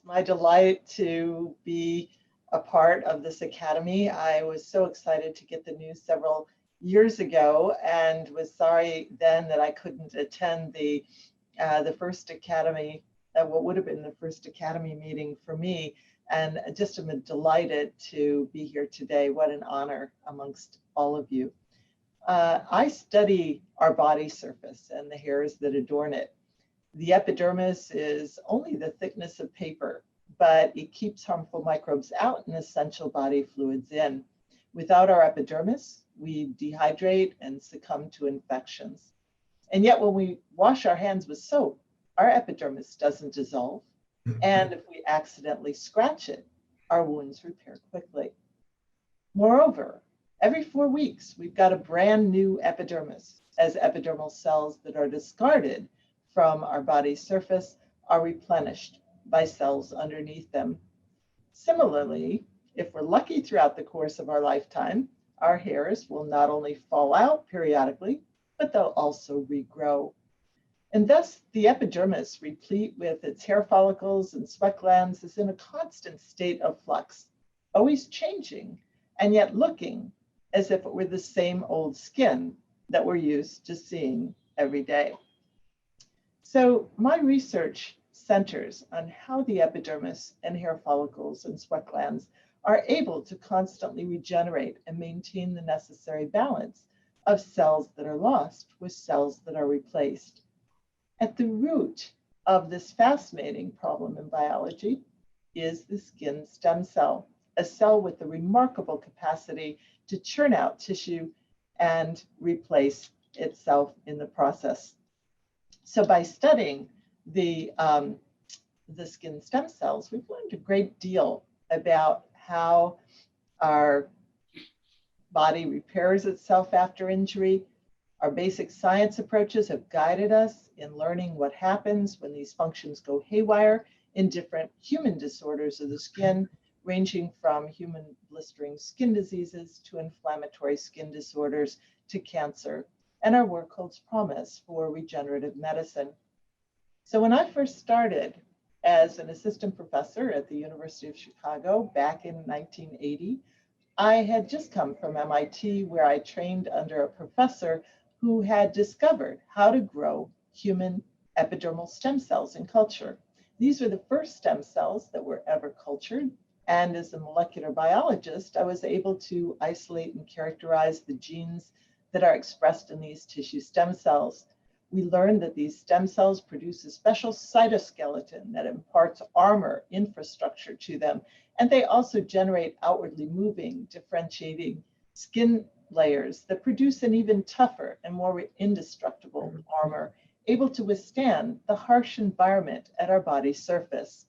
my delight to be a part of this academy. I was so excited to get the news several years ago and was sorry then that I couldn't attend the first academy, what would have been the first academy meeting for me. And just am delighted to be here today. What an honor amongst all of you. I study our body surface and the hairs that adorn it. The epidermis is only the thickness of paper, but it keeps harmful microbes out and essential body fluids in. Without our epidermis, we dehydrate and succumb to infections. And yet when we wash our hands with soap, our epidermis doesn't dissolve. And if we accidentally scratch it, our wounds repair quickly. Moreover, every 4 weeks, we've got a brand new epidermis, as epidermal cells that are discarded from our body's surface are replenished by cells underneath them. Similarly, if we're lucky throughout the course of our lifetime, our hairs will not only fall out periodically, but they'll also regrow. And thus, the epidermis, replete with its hair follicles and sweat glands, is in a constant state of flux, always changing, and yet looking as if it were the same old skin that we're used to seeing every day. So my research centers on how the epidermis and hair follicles and sweat glands are able to constantly regenerate and maintain the necessary balance of cells that are lost with cells that are replaced. At the root of this fascinating problem in biology is the skin stem cell, a cell with the remarkable capacity to churn out tissue and replace itself in the process. So by studying the skin stem cells, we've learned a great deal about how our body repairs itself after injury. Our basic science approaches have guided us in learning what happens when these functions go haywire in different human disorders of the skin, ranging from human blistering skin diseases to inflammatory skin disorders to cancer. And our work holds promise for regenerative medicine. So when I first started as an assistant professor at the University of Chicago back in 1980, I had just come from MIT, where I trained under a professor who had discovered how to grow human epidermal stem cells in culture. These were the first stem cells that were ever cultured. And as a molecular biologist, I was able to isolate and characterize the genes that are expressed in these tissue stem cells. We learned that these stem cells produce a special cytoskeleton that imparts armor infrastructure to them. And they also generate outwardly moving, differentiating skin layers that produce an even tougher and more indestructible armor, able to withstand the harsh environment at our body's surface.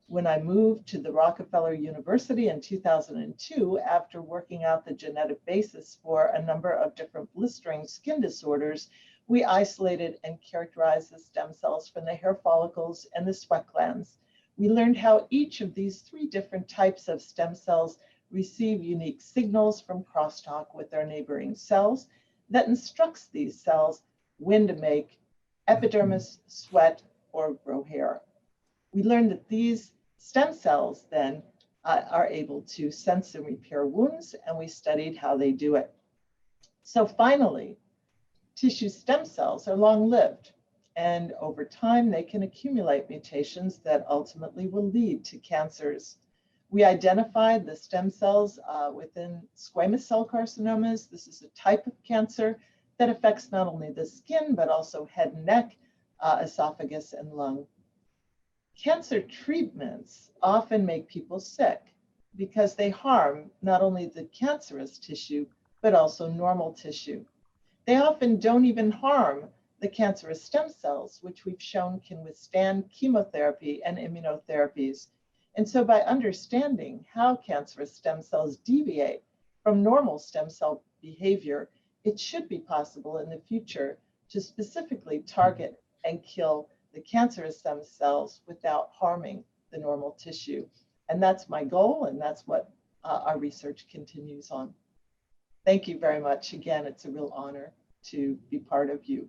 When I moved to the Rockefeller University in 2002, after working out the genetic basis for a number of different blistering skin disorders, we isolated and characterized the stem cells from the hair follicles and the sweat glands. We learned how each of these 3 different types of stem cells receive unique signals from crosstalk with their neighboring cells that instructs these cells when to make epidermis, sweat, or grow hair. We learned that these stem cells then are able to sense and repair wounds, and we studied how they do it. So finally, tissue stem cells are long-lived, and over time they can accumulate mutations that ultimately will lead to cancers. We identified the stem cells within squamous cell carcinomas. This is a type of cancer that affects not only the skin, but also head and neck, esophagus, and lung. Cancer treatments often make people sick because they harm not only the cancerous tissue, but also normal tissue. They often don't even harm the cancerous stem cells, which we've shown can withstand chemotherapy and immunotherapies. And so by understanding how cancerous stem cells deviate from normal stem cell behavior, it should be possible in the future to specifically target and kill the cancerous stem cells without harming the normal tissue. And that's my goal, and that's what our research continues on. Thank you very much. Again, it's a real honor to be part of you.